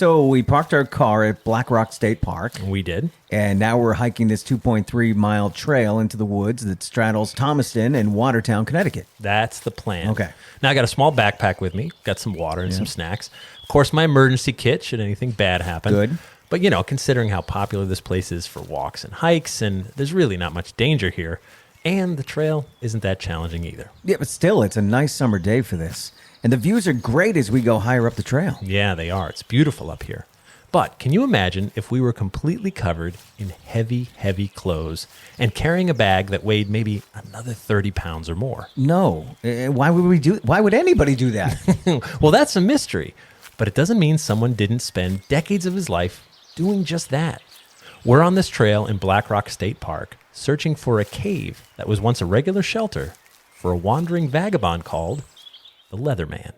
So we parked our car at Black Rock State Park. We did. And now we're hiking this 2.3-mile trail into the woods that straddles Thomaston and Watertown, Connecticut. That's the plan. Okay. Now I got a small backpack with me. Got some water and some snacks. Of course, my emergency kit should anything bad happen. Good. But, considering how popular this place is for walks and hikes, and there's really not much danger here, and the trail isn't that challenging either. Yeah, but still, it's a nice summer day for this. And the views are great as we go higher up the trail. Yeah, they are. It's beautiful up here. But can you imagine if we were completely covered in heavy, heavy clothes and carrying a bag that weighed maybe another 30 pounds or more? No. Why would anybody do that? Well, that's a mystery. But it doesn't mean someone didn't spend decades of his life doing just that. We're on this trail in Black Rock State Park, searching for a cave that was once a regular shelter for a wandering vagabond called the Leatherman.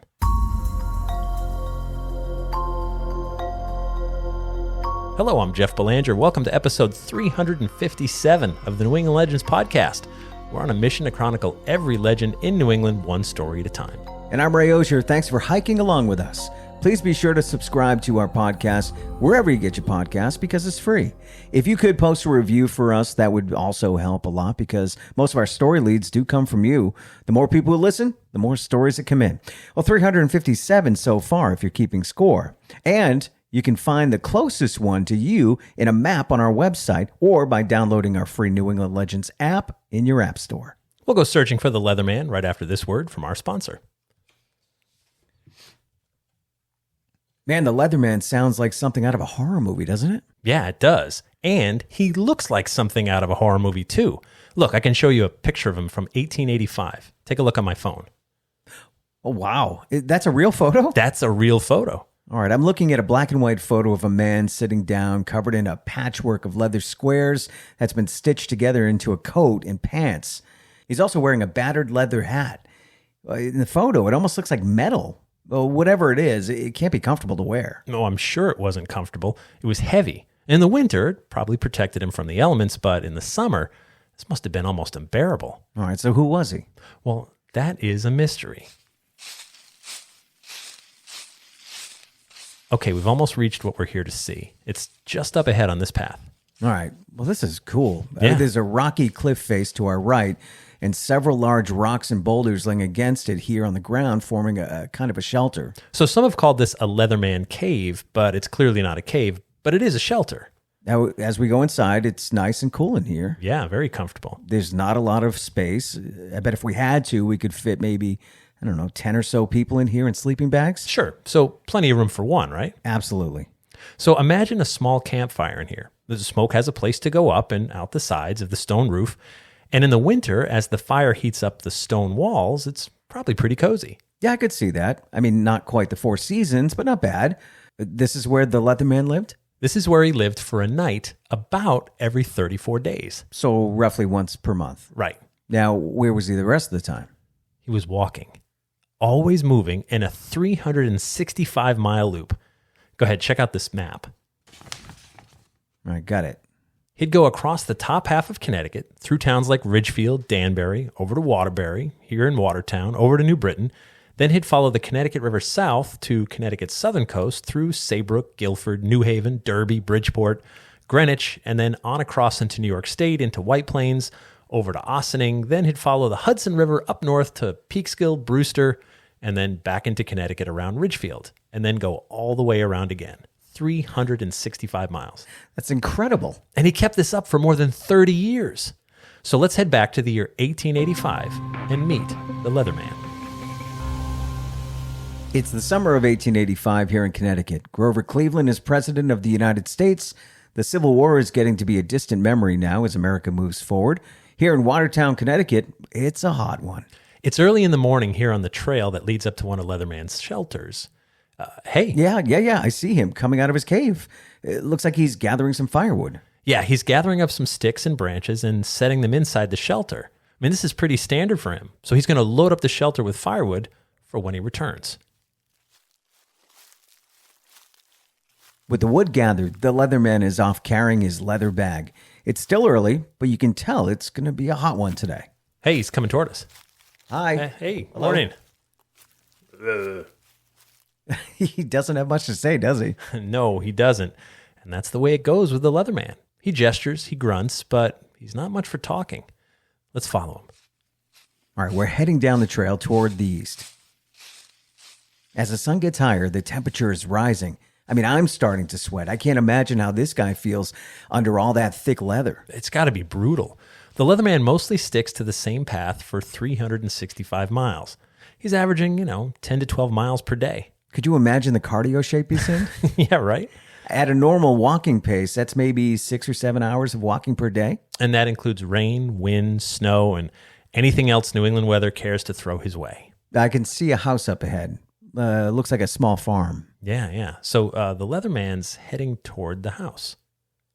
Hello, I'm Jeff Belanger. Welcome to episode 357 of the New England Legends podcast. We're on a mission to chronicle every legend in New England one story at a time. And I'm Ray Auger. Thanks for hiking along with us. Please be sure to subscribe to our podcast wherever you get your podcasts because it's free. If you could post a review for us, that would also help a lot because most of our story leads do come from you. The more people who listen, the more stories that come in. Well, 357 so far if you're keeping score. And you can find the closest one to you in a map on our website or by downloading our free New England Legends app in your app store. We'll go searching for the Leatherman right after this word from our sponsor. Man, the Leatherman sounds like something out of a horror movie, doesn't it? Yeah, it does. And he looks like something out of a horror movie, too. Look, I can show you a picture of him from 1885. Take a look on my phone. Oh, wow. That's a real photo? That's a real photo. All right, I'm looking at a black and white photo of a man sitting down, covered in a patchwork of leather squares that's been stitched together into a coat and pants. He's also wearing a battered leather hat. In the photo, it almost looks like metal. Well, whatever it is, it can't be comfortable to wear. No, I'm sure it wasn't comfortable. It was heavy. In the winter, it probably protected him from the elements, but in the summer, this must have been almost unbearable. All right, so who was he? Well, that is a mystery. Okay, we've almost reached what we're here to see. It's just up ahead on this path. All right, well, this is cool. Yeah. There's a rocky cliff face to our right, and several large rocks and boulders laying against it here on the ground, forming a kind of a shelter. So some have called this a Leatherman cave, but it's clearly not a cave, but it is a shelter. Now, as we go inside, it's nice and cool in here. Yeah, very comfortable. There's not a lot of space. I bet if we had to, we could fit maybe, 10 or so people in here in sleeping bags. Sure, so plenty of room for one, right? Absolutely. So imagine a small campfire in here. The smoke has a place to go up and out the sides of the stone roof. And in the winter, as the fire heats up the stone walls, it's probably pretty cozy. Yeah, I could see that. I mean, not quite the Four Seasons, but not bad. This is where the Leatherman lived? This is where he lived for a night about every 34 days. So roughly once per month. Right. Now, where was he the rest of the time? He was walking, always moving in a 365-mile loop. Go ahead, check out this map. All right, got it. He'd go across the top half of Connecticut, through towns like Ridgefield, Danbury, over to Waterbury, here in Watertown, over to New Britain. Then he'd follow the Connecticut River south to Connecticut's southern coast through Saybrook, Guilford, New Haven, Derby, Bridgeport, Greenwich, and then on across into New York State, into White Plains, over to Ossining. Then he'd follow the Hudson River up north to Peekskill, Brewster, and then back into Connecticut around Ridgefield, and then go all the way around again. 365 miles. That's incredible. And he kept this up for more than 30 years. So let's head back to the year 1885 and meet the Leatherman. It's the summer of 1885 here in Connecticut. Grover Cleveland is president of the United States. The Civil War is getting to be a distant memory now as America moves forward. Here in Watertown, Connecticut, it's a hot one. It's early in the morning here on the trail that leads up to one of Leatherman's shelters. Hey. Yeah. I see him coming out of his cave. It looks like he's gathering some firewood. Yeah, he's gathering up some sticks and branches and setting them inside the shelter. I mean, this is pretty standard for him. So he's going to load up the shelter with firewood for when he returns. With the wood gathered, the Leatherman is off carrying his leather bag. It's still early, but you can tell it's going to be a hot one today. Hey, he's coming toward us. Hi. Hey, Hello. morning. He doesn't have much to say, does he? No, he doesn't. And that's the way it goes with the Leatherman. He gestures, he grunts, but he's not much for talking. Let's follow him. All right, we're heading down the trail toward the east. As the sun gets higher, the temperature is rising. I mean, I'm starting to sweat. I can't imagine how this guy feels under all that thick leather. It's got to be brutal. The Leatherman mostly sticks to the same path for 365 miles. He's averaging, 10 to 12 miles per day. Could you imagine the cardio shape he's in? Yeah, right? At a normal walking pace, that's maybe 6 or 7 hours of walking per day. And that includes rain, wind, snow, and anything else New England weather cares to throw his way. I can see a house up ahead. Looks like a small farm. Yeah. So the Leatherman's heading toward the house.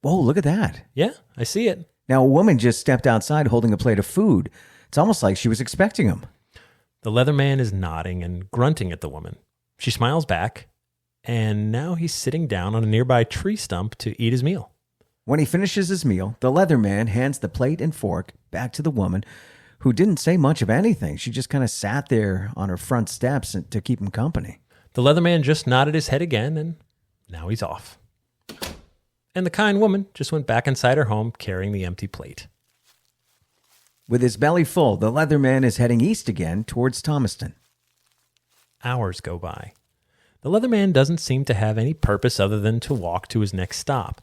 Whoa, look at that. Yeah, I see it. Now, a woman just stepped outside holding a plate of food. It's almost like she was expecting him. The Leatherman is nodding and grunting at the woman. She smiles back, and now he's sitting down on a nearby tree stump to eat his meal. When he finishes his meal, the Leatherman hands the plate and fork back to the woman, who didn't say much of anything. She just kind of sat there on her front steps to keep him company. The Leatherman just nodded his head again, and now he's off. And the kind woman just went back inside her home carrying the empty plate. With his belly full, the Leatherman is heading east again towards Thomaston. Hours go by. The Leatherman doesn't seem to have any purpose other than to walk to his next stop.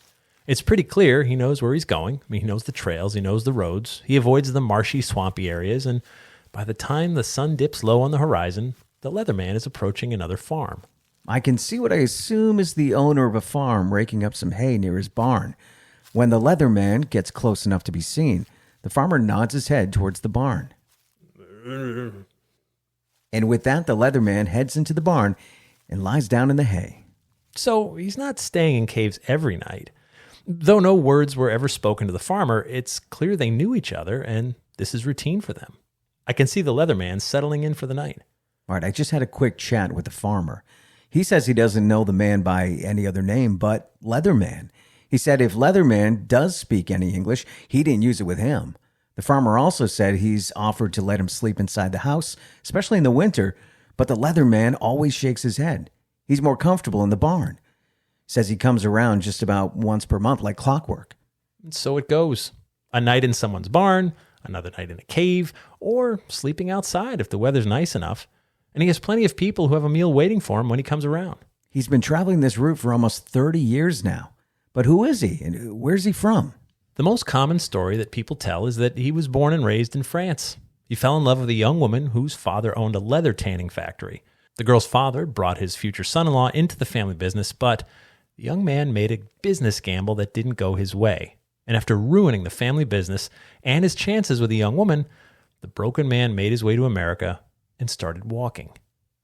It's pretty clear he knows where he's going. I mean, he knows the trails, he knows the roads. He avoids the marshy, swampy areas, and by the time the sun dips low on the horizon, the Leatherman is approaching another farm. I can see what I assume is the owner of a farm raking up some hay near his barn. When the Leatherman gets close enough to be seen, the farmer nods his head towards the barn. And with that, the Leatherman heads into the barn and lies down in the hay. So he's not staying in caves every night. Though no words were ever spoken to the farmer, it's clear they knew each other, and this is routine for them. I can see the Leatherman settling in for the night. All right, I just had a quick chat with the farmer. He says he doesn't know the man by any other name but Leatherman. He said if Leatherman does speak any English, he didn't use it with him. The farmer also said he's offered to let him sleep inside the house, especially in the winter, but the Leatherman always shakes his head. He's more comfortable in the barn. Says he comes around just about once per month like clockwork. So it goes. A night in someone's barn, another night in a cave, or sleeping outside if the weather's nice enough. And he has plenty of people who have a meal waiting for him when he comes around. He's been traveling this route for almost 30 years now. But who is he and where's he from? The most common story that people tell is that he was born and raised in France. He fell in love with a young woman whose father owned a leather tanning factory. The girl's father brought his future son-in-law into the family business, but the young man made a business gamble that didn't go his way. And after ruining the family business and his chances with a young woman, the broken man made his way to America and started walking.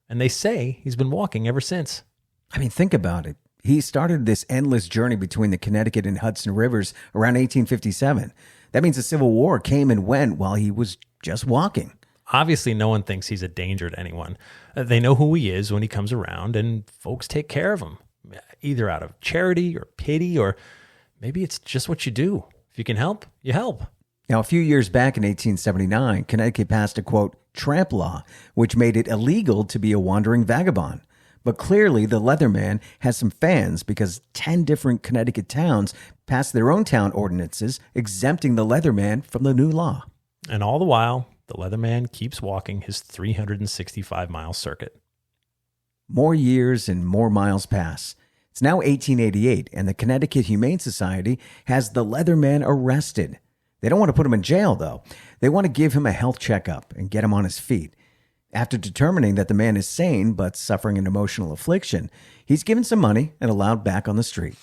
And they say he's been walking ever since. I mean, think about it. He started this endless journey between the Connecticut and Hudson rivers around 1857. That means the Civil War came and went while he was just walking. Obviously, no one thinks he's a danger to anyone. They know who he is when he comes around, and folks take care of him, either out of charity or pity, or maybe it's just what you do. If you can help, you help. Now, a few years back in 1879, Connecticut passed a, quote, tramp law, which made it illegal to be a wandering vagabond. But clearly, the Leatherman has some fans because 10 different Connecticut towns passed their own town ordinances exempting the Leatherman from the new law. And all the while, the Leatherman keeps walking his 365-mile circuit. More years and more miles pass. It's now 1888, and the Connecticut Humane Society has the Leatherman arrested. They don't want to put him in jail, though. They want to give him a health checkup and get him on his feet. After determining that the man is sane but suffering an emotional affliction, he's given some money and allowed back on the street.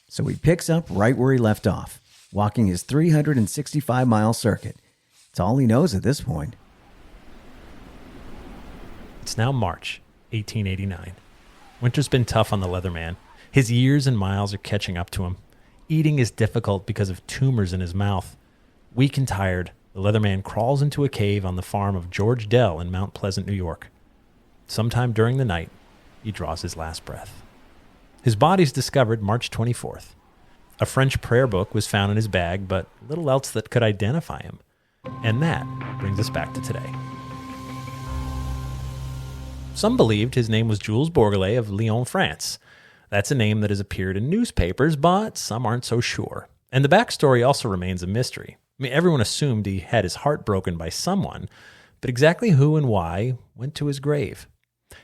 So he picks up right where he left off, walking his 365-mile circuit. It's all he knows at this point. It's now March 1889. Winter's been tough on the Leatherman. His years and miles are catching up to him. Eating is difficult because of tumors in his mouth. Weak and tired, the Leatherman crawls into a cave on the farm of George Dell in Mount Pleasant, New York. Sometime during the night, he draws his last breath. His body's discovered March 24th. A French prayer book was found in his bag, but little else that could identify him. And that brings us back to today. Some believed his name was Jules Bourgelat of Lyon, France. That's a name that has appeared in newspapers, but some aren't so sure. And the backstory also remains a mystery. I mean, everyone assumed he had his heart broken by someone, but exactly who and why went to his grave.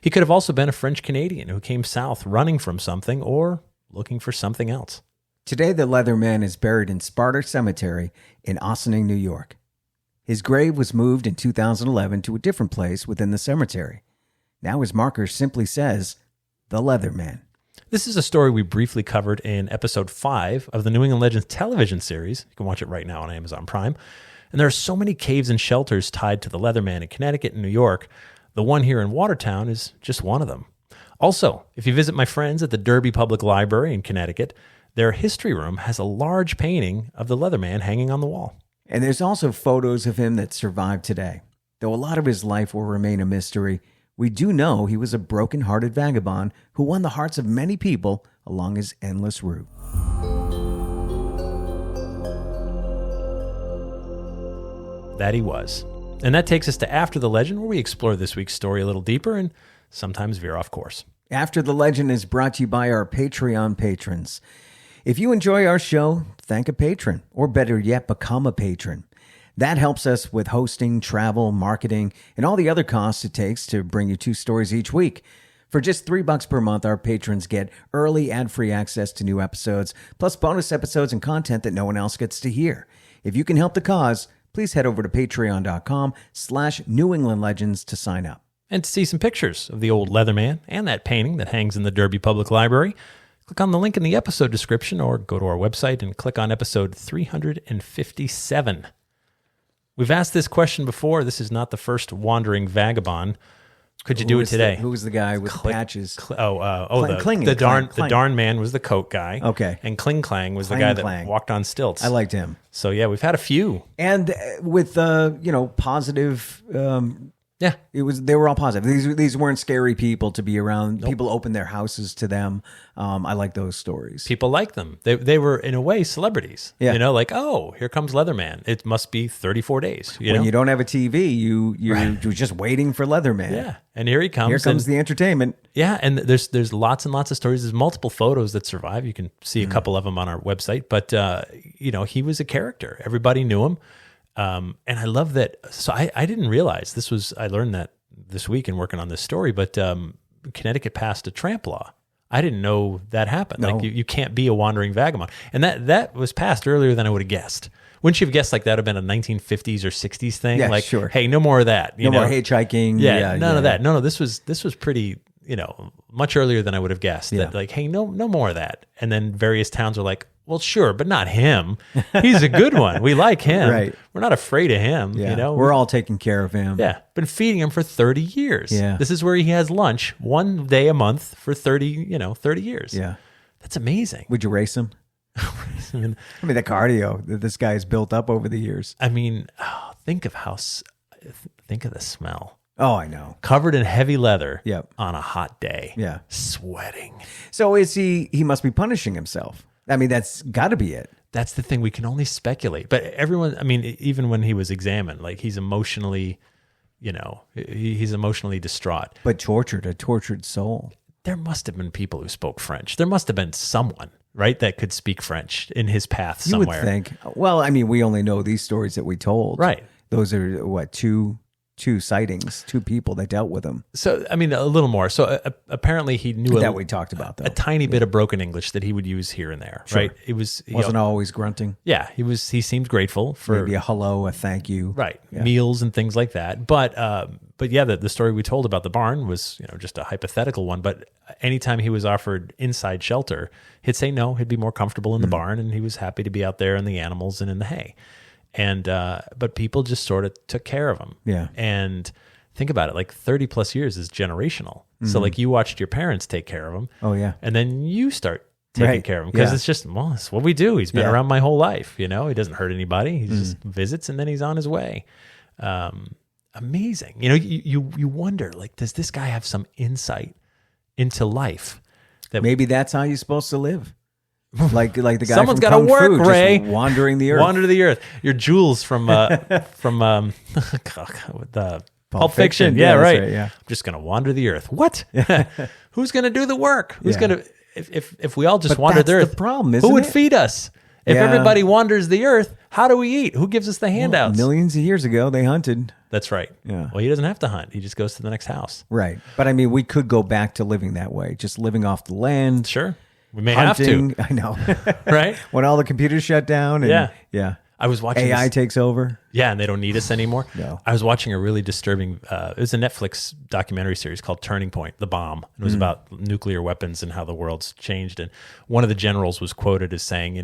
He could have also been a French Canadian who came south running from something or looking for something else. Today, the Leatherman is buried in Sparta Cemetery in Ossining, New York. His grave was moved in 2011 to a different place within the cemetery. Now his marker simply says, The Leatherman. This is a story we briefly covered in episode 5 of the New England Legends television series. You can watch it right now on Amazon Prime. And there are so many caves and shelters tied to the Leatherman in Connecticut and New York. The one here in Watertown is just one of them. Also, if you visit my friends at the Derby Public Library in Connecticut, their history room has a large painting of the Leatherman hanging on the wall. And there's also photos of him that survive today. Though a lot of his life will remain a mystery, we do know he was a broken-hearted vagabond who won the hearts of many people along his endless route. That he was. And that takes us to After the Legend, where we explore this week's story a little deeper and sometimes veer off course. After the Legend is brought to you by our Patreon patrons. If you enjoy our show, thank a patron, or better yet, become a patron. That helps us with hosting, travel, marketing, and all the other costs it takes to bring you 2 stories each week. For just $3 per month, our patrons get early ad-free access to new episodes, plus bonus episodes and content that no one else gets to hear. If you can help the cause, please head over to patreon.com/New England Legends to sign up. And to see some pictures of the old Leatherman and that painting that hangs in the Derby Public Library, click on the link in the episode description or go to our website and click on episode 357. We've asked this question before. This is not the first wandering vagabond. Could you do it today? Who was the guy with patches? The darn man was the coat guy. Okay. And Kling Klang was the guy that walked on stilts. I liked him. So yeah, we've had a few. And with positive. Yeah, they were all positive. These weren't scary people to be around. Nope. People opened their houses to them. I like those stories. People like them. They were in a way celebrities. Yeah. Like, oh, here comes Leatherman. It must be 34 days. When you don't have a TV, you're just waiting for Leatherman. Yeah, and here he comes. Here comes the entertainment. Yeah, and there's lots and lots of stories. There's multiple photos that survive. You can see a couple of them on our website. But he was a character. Everybody knew him. And I love that. So I didn't realize I learned that this week in working on this story, but Connecticut passed a tramp law. I didn't know that happened. No. Like you can't be a wandering vagabond. And that was passed earlier than I would have guessed. Wouldn't you have guessed like that would have been a 1950s or 60s thing? Yeah, like, sure. Hey, no more of that. No more hitchhiking. Yeah, none of that. No, this was pretty, much earlier than I would have guessed. Yeah. That like, hey, no more of that. And then various towns are like, well, sure, but not him. He's a good one. We like him. Right. We're not afraid of him. Yeah. We're all taking care of him. Yeah. Been feeding him for 30 years. Yeah. This is where he has lunch one day a month for 30 years. Yeah. That's amazing. Would you race him? I mean, the cardio that this guy's built up over the years. I mean, think of the smell. Oh, I know. Covered in heavy leather. Yep. On a hot day. Yeah. Sweating. So he must be punishing himself. I mean, that's got to be it. That's the thing. We can only speculate. But everyone, I mean, even when he was examined, like he's emotionally, he's emotionally distraught. But a tortured soul. There must have been people who spoke French. There must have been someone, right, that could speak French in his path somewhere. You would think. Well, I mean, we only know these stories that we told. Right. Those are, two sightings, 2 people that dealt with him. So, I mean, a little more. So apparently he knew that we talked about, though. A tiny bit of broken English that he would use here and there, sure. right? It wasn't always grunting. Yeah, he seemed grateful for maybe a hello, a thank you. Right. Yeah. Meals and things like that. But yeah, the story we told about the barn was, just a hypothetical one. But anytime he was offered inside shelter, he'd say no, he'd be more comfortable in the barn, and he was happy to be out there in the animals and in the hay. And but people just sort of took care of him. Yeah. And think about it, like 30 plus years is generational. Mm-hmm. So like you watched your parents take care of him. Oh yeah. And then you start taking care of him because it's just, it's what we do. He's been around my whole life. He doesn't hurt anybody. He just visits and then he's on his way. Amazing. You wonder, like, does this guy have some insight into life? That maybe that's how you're supposed to live. Like the guy Someone's from got to Kung work, Fu, Ray. just wandering the earth. Wander the earth. Your Jules from the Pulp Fiction. Yeah, Yeah, that's right. yeah. I'm just going to wander the earth. What? Who's going to do the work? Who's Yeah. going to, if we all just But wandered the that's earth, the problem, isn't who would it? feed us? If Yeah. everybody wanders the earth, how do we eat? Who gives us the handouts? Millions of years ago, they hunted. That's right. Yeah. Well, he doesn't have to hunt. He just goes to the next house. Right. But I mean, we could go back to living that way, just living off the land. Sure. We may Hunting. have I know. to. Right? When all the computers shut down. And, Yeah. Yeah. I was watching AI this- takes over. Yeah, and they don't need us anymore. No. I was watching a really disturbing, it was a Netflix documentary series called Turning Point, The Bomb. It was about nuclear weapons and how the world's changed. And one of the generals was quoted as saying,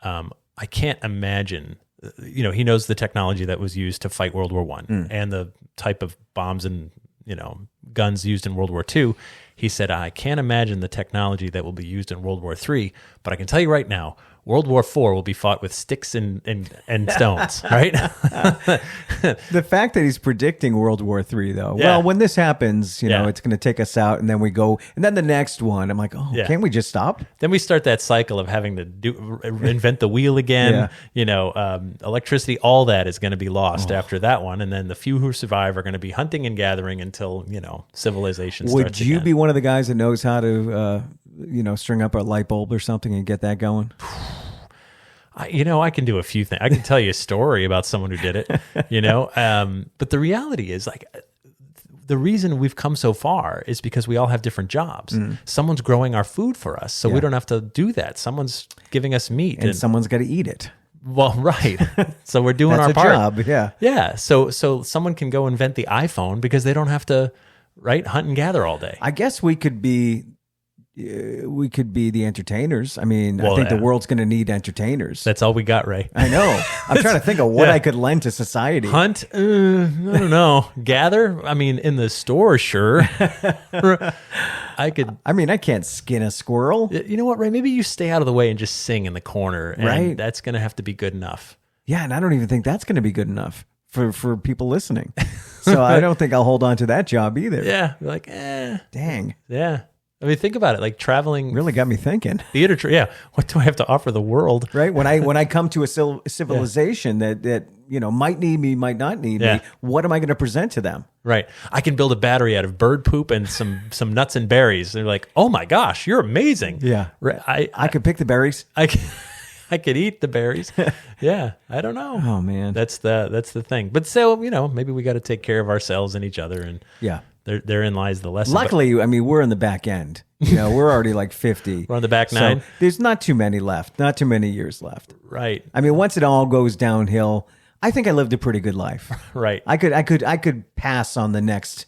I can't imagine, he knows the technology that was used to fight World War I and the type of bombs and, guns used in World War II. He said, I can't imagine the technology that will be used in World War III, but I can tell you right now, World War IV will be fought with sticks and stones, right? The fact that he's predicting World War III, though. Yeah. Well, when this happens, Yeah. it's going to take us out, and then we go, and then the next one. I'm like, Yeah. can't we just stop? Then we start that cycle of having to invent the wheel again. Electricity, all that is going to be lost after that one. And then the few who survive are going to be hunting and gathering until, civilization starts Would you again. be one of the guys that knows how to, string up a light bulb or something and get that going? I can do a few things. I can tell you a story about someone who did it, but the reality is the reason we've come so far is because we all have different jobs. Someone's growing our food for us, so we don't have to do that. Someone's giving us meat. And someone's got to eat it. Well, right. So we're doing That's our a part. job, yeah. Yeah. So someone can go invent the iPhone because they don't have to, hunt and gather all day. I guess we could be the entertainers. I mean, Well, I think yeah. the world's going to need entertainers. That's all we got, Ray. I know. I'm trying to think of what Yeah. I could lend to society. Hunt? I don't know. Gather? I mean, in the store, sure. I could. I mean, I can't skin a squirrel. You know what, Ray? Maybe you stay out of the way and just sing in the corner. And Right. that's going to have to be good enough. Yeah, and I don't even think that's going to be good enough for people listening. So I don't think I'll hold on to that job either. Yeah. You're like, Dang. yeah. I mean, think about it. Like traveling Really got me thinking. theater. Yeah. What do I have to offer the world? Right? When I come to a civilization that might need me, might not need Yeah. me, what am I going to present to them? Right. I can build a battery out of bird poop and some nuts and berries. They're like, oh my gosh, you're amazing. Yeah. Right. I could pick the berries. I could eat the berries. Yeah. I don't know. Oh man. That's the thing. But so, maybe we got to take care of ourselves and each other. And Yeah. therein lies the lesson. Luckily, I mean, we're in the back end. We're already like 50. We're on the back So nine. there's not too many left. Not too many years left. Right. I mean, once it all goes downhill, I think I lived a pretty good life. Right. I could pass on the next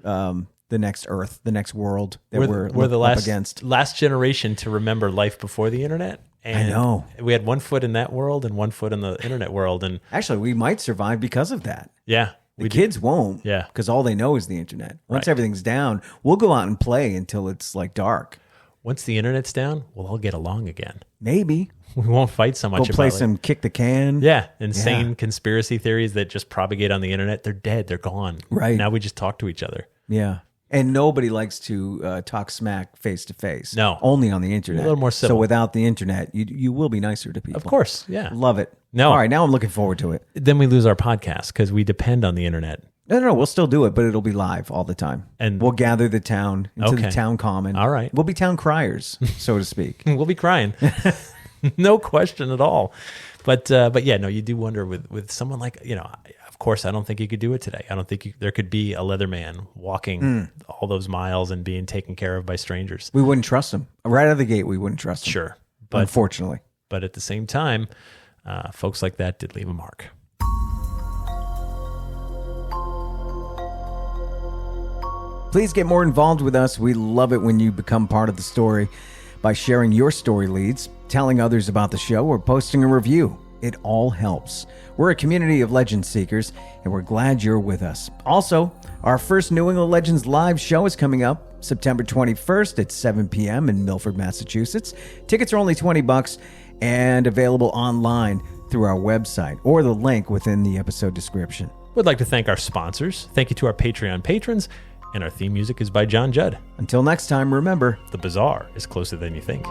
Earth, the next world that we're the up against. last generation to remember life before the internet. And I know. We had 1 foot in that world and 1 foot in the internet world. And Actually, we might survive because of that. yeah, The kids won't. Yeah. Because all they know is the internet. Once Right. everything's down, we'll go out and play until it's like dark. once the internet's down, we'll all get along again. Maybe. We won't fight so much Go play about some kick the can. insane conspiracy theories that just propagate on the internet. They're dead. They're gone. Right. Now we just talk to each other. Yeah. And nobody likes to talk smack face to face. No. Only on the internet. A little more civil. So without the internet, you will be nicer to people. Of course. Yeah. Love it. No. All right. Now I'm looking forward to it. Then we lose our podcast because we depend on the internet. No. We'll still do it, but it'll be live all the time. And- we'll gather the town into the Okay. town common. All right. We'll be town criers, so to speak. We'll be crying. No question at all. But yeah, no, you do wonder with someone like, of course, I don't think you could do it today. I don't think there could be a Leatherman walking all those miles and being taken care of by strangers. We wouldn't trust them. Right out of the gate, we wouldn't trust them. Sure. But Unfortunately. But at the same time, folks like that did leave a mark. Please get more involved with us. We love it when you become part of the story by sharing your story leads, telling others about the show, or posting a review. It all helps. We're a community of legend seekers, and we're glad you're with us. Also, our first New England Legends live show is coming up September 21st at 7 p.m. in Milford, Massachusetts. Tickets are only $20 and available online through our website or the link within the episode description. We'd like to thank our sponsors. Thank you to our Patreon patrons. And our theme music is by John Judd. Until next time, remember, The Bazaar is closer than you think.